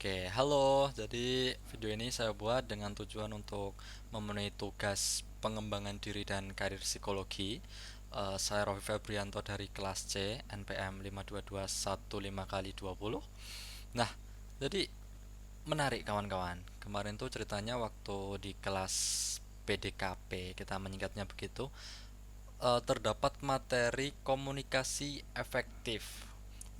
Oke, halo. Jadi video ini saya buat dengan tujuan untuk memenuhi tugas pengembangan diri dan karir psikologi. Saya Rofi Febrianto dari kelas C, NPM 52215 kali 20. Nah, jadi menarik kawan-kawan. Kemarin tuh ceritanya waktu di kelas PDKP, kita menyingkatnya begitu, terdapat materi komunikasi efektif.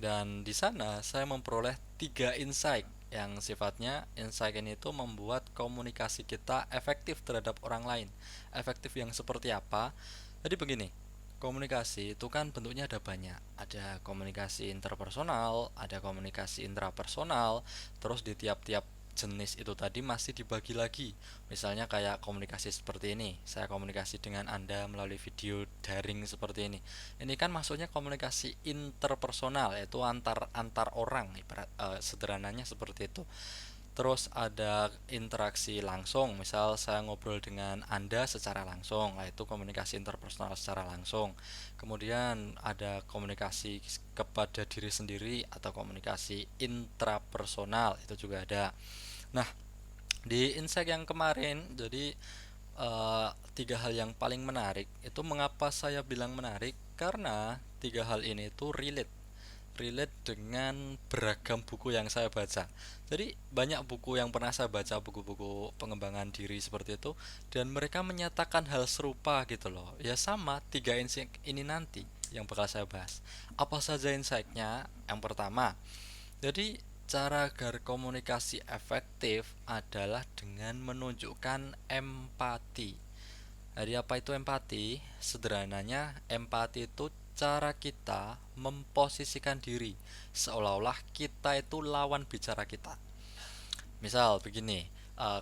Dan di sana saya memperoleh 3 insight yang sifatnya insight ini itu membuat komunikasi kita efektif terhadap orang lain. Efektif yang seperti apa? Jadi begini, komunikasi itu kan bentuknya ada banyak. Ada komunikasi interpersonal, ada komunikasi intrapersonal, terus di tiap-tiap jenis itu tadi masih dibagi lagi. Misalnya kayak komunikasi seperti ini. Saya komunikasi dengan Anda melalui video daring seperti ini. Ini kan maksudnya komunikasi interpersonal, yaitu antar antar orang, ibarat sederhananya seperti itu. Terus ada interaksi langsung, misal saya ngobrol dengan Anda secara langsung, yaitu komunikasi interpersonal secara langsung. Kemudian ada komunikasi kepada diri sendiri atau komunikasi intrapersonal, itu juga ada. Nah, di insight yang kemarin, jadi 3 hal yang paling menarik itu mengapa saya bilang menarik karena 3 hal ini itu relate dengan beragam buku yang saya baca. Jadi banyak buku yang pernah saya baca, buku-buku pengembangan diri seperti itu, dan mereka menyatakan hal serupa gitu loh. Ya sama 3 insight ini nanti yang bakal saya bahas. Apa saja insightnya? Yang pertama, jadi cara agar komunikasi efektif adalah dengan menunjukkan empati. Jadi apa itu empati? Sederhananya, empati itu cara kita memposisikan diri seolah-olah kita itu lawan bicara kita. Misal begini,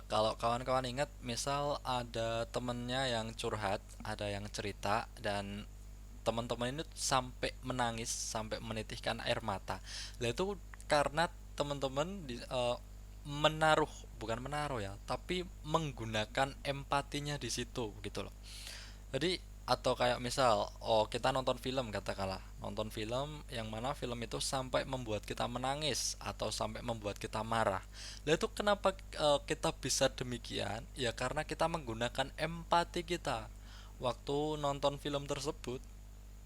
kalau kawan-kawan ingat, misal ada temennya yang curhat, ada yang cerita, dan teman-teman ini sampai menangis, sampai menitihkan air mata. Nah itu karena teman-teman menaruh, bukan menaruh ya, tapi menggunakan empatinya di situ gitu loh. Jadi atau kayak misal, oh kita nonton film katakanlah, nonton film yang mana film itu sampai membuat kita menangis atau sampai membuat kita marah. Nah itu kenapa kita bisa demikian? Ya karena kita menggunakan empati kita waktu nonton film tersebut,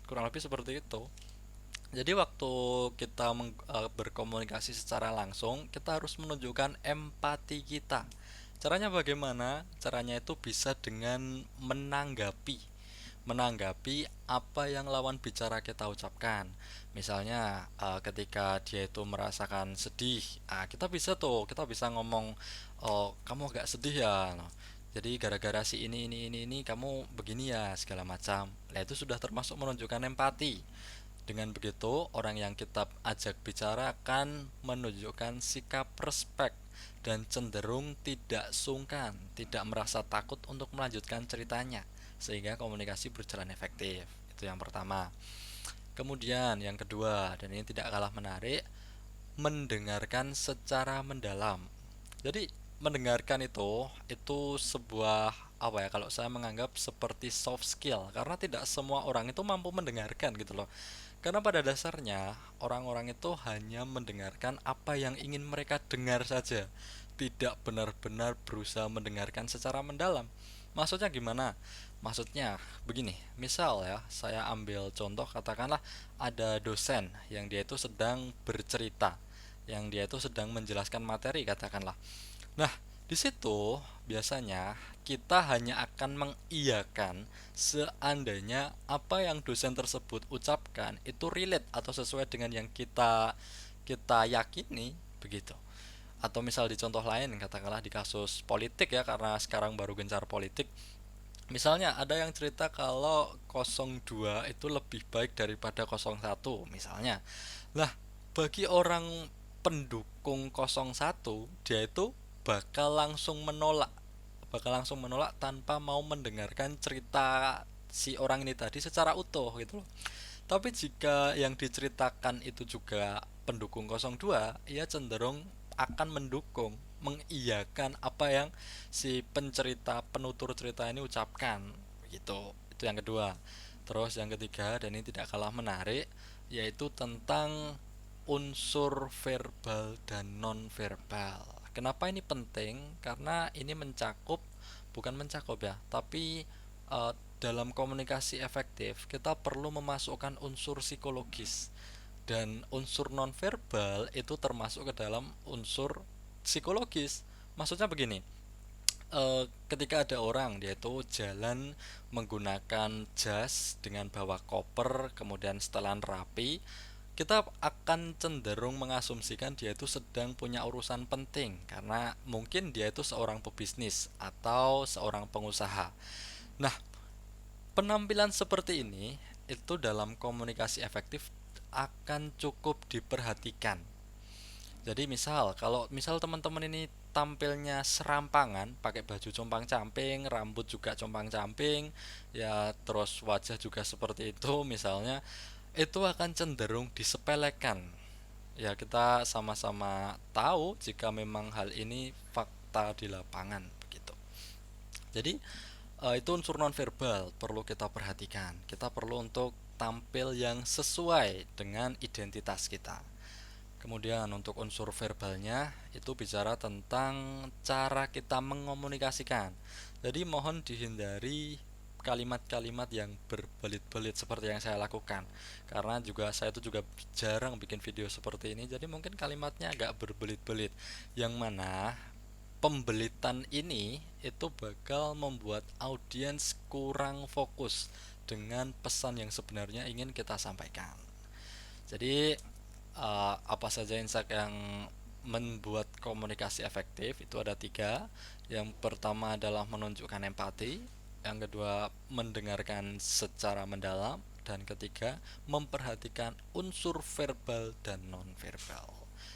kurang lebih seperti itu. Jadi waktu kita berkomunikasi secara langsung, kita harus menunjukkan empati kita. Caranya bagaimana? Caranya itu bisa dengan menanggapi apa yang lawan bicara kita ucapkan. Misalnya ketika dia itu merasakan sedih, kita bisa ngomong, oh kamu agak sedih ya, no. Jadi gara-gara si ini kamu begini ya, segala macam. Nah itu sudah termasuk menunjukkan empati. Dengan begitu, orang yang kita ajak bicara akan menunjukkan sikap respek dan cenderung tidak sungkan, tidak merasa takut untuk melanjutkan ceritanya, sehingga komunikasi berjalan efektif. Itu yang pertama. Kemudian yang kedua, dan ini tidak kalah menarik, mendengarkan secara mendalam. Jadi mendengarkan itu sebuah apa ya, kalau saya menganggap seperti soft skill, karena tidak semua orang itu mampu mendengarkan gitu loh. Karena pada dasarnya orang-orang itu hanya mendengarkan apa yang ingin mereka dengar saja, tidak benar-benar berusaha mendengarkan secara mendalam. Maksudnya gimana? Maksudnya begini, misal ya, saya ambil contoh, katakanlah ada dosen yang dia itu sedang bercerita, yang dia itu sedang menjelaskan materi katakanlah. Nah, di situ biasanya kita hanya akan mengiyakan seandainya apa yang dosen tersebut ucapkan itu relate atau sesuai dengan yang kita kita yakini begitu. Atau misal di contoh lain, katakanlah di kasus politik ya, karena sekarang baru gencar politik. Misalnya ada yang cerita kalau 02 itu lebih baik daripada 01 misalnya. Lah, bagi orang pendukung 01, dia itu bakal langsung menolak. Bakal langsung menolak tanpa mau mendengarkan cerita si orang ini tadi secara utuh gitu loh. Tapi jika yang diceritakan itu juga pendukung 02, ia cenderung akan mendukung, mengiyakan apa yang si pencerita, penutur cerita ini ucapkan. Gitu. Itu yang kedua. Terus yang ketiga, dan ini tidak kalah menarik, yaitu tentang unsur verbal dan non-verbal. Kenapa ini penting? Karena ini bukan mencakup ya, tapi eh, dalam komunikasi efektif kita perlu memasukkan unsur psikologis dan unsur non-verbal itu termasuk ke dalam unsur psikologis. Maksudnya begini, ketika ada orang dia itu jalan menggunakan jas dengan bawa koper kemudian setelan rapi, kita akan cenderung mengasumsikan dia itu sedang punya urusan penting karena mungkin dia itu seorang pebisnis atau seorang pengusaha. Nah, penampilan seperti ini itu dalam komunikasi efektif akan cukup diperhatikan. Jadi kalau misal teman-teman ini tampilnya serampangan, pakai baju compang-camping, rambut juga compang-camping, ya terus wajah juga seperti itu misalnya, itu akan cenderung disepelekan. Ya kita sama-sama tahu jika memang hal ini fakta di lapangan begitu. Jadi itu unsur nonverbal perlu kita perhatikan. Kita perlu untuk tampil yang sesuai dengan identitas kita. Kemudian untuk unsur verbalnya itu bicara tentang cara kita mengomunikasikan. Jadi mohon dihindari kalimat-kalimat yang berbelit-belit seperti yang saya lakukan. Karena saya itu juga jarang bikin video seperti ini, jadi mungkin kalimatnya agak berbelit-belit. Yang mana pembelitan ini itu bakal membuat audiens kurang fokus dengan pesan yang sebenarnya ingin kita sampaikan. Jadi apa saja insight yang membuat komunikasi efektif itu ada tiga. Yang pertama adalah menunjukkan empati, yang kedua mendengarkan secara mendalam, dan ketiga memperhatikan unsur verbal dan non verbal.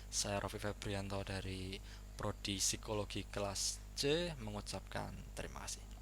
Saya Rofi Febrianto dari Prodi Psikologi kelas C mengucapkan terima kasih.